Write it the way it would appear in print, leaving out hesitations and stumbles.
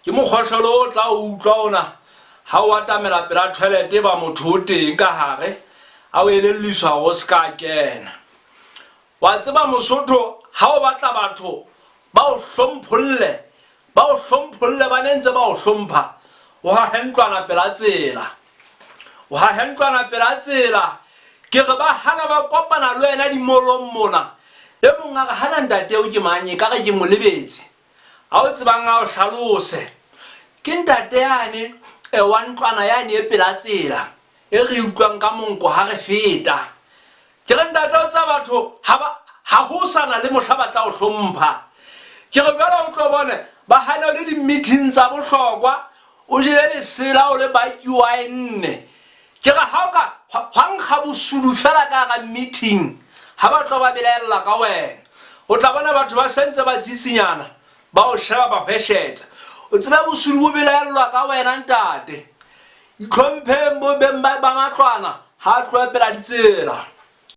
ke mokgohlolo o tla utlwa ona ha o atamela pela toilet ba motho o teng ka hare a o elelliswa go ska kena wa tseba Mosotho ha o batla batho ba o hlompholle ba nentse ba o hlompha o ha hentlwana pela tsela ke re ba hana ba kopana le wena di molong mona e monga ga hana ntate o ke manye ka ge ke mo lebetse a o tsebang a o hlalose ke ntate yane wa ntlwana yane e pela tsela e re utlwang ka monko ha re feta ke re ntate o tsa batho ha ho sana le mohla batla o hlompha ke re bjala o tlo bone ba hana le di-meeting tsa bohlokwa o jele lesela o le bakiwa nne ke re ha o ka hwankga bosudu fela ka ga meeting ha ba tlo ba belaela ka wena o tla bona batho ba sentse ba tsitsinyana ba o sheba ba hweshetsa o tseba bosudu bo belaelwa ka wena ntate itlhompheng bo beng ba matlwana ha tlo pela ditsela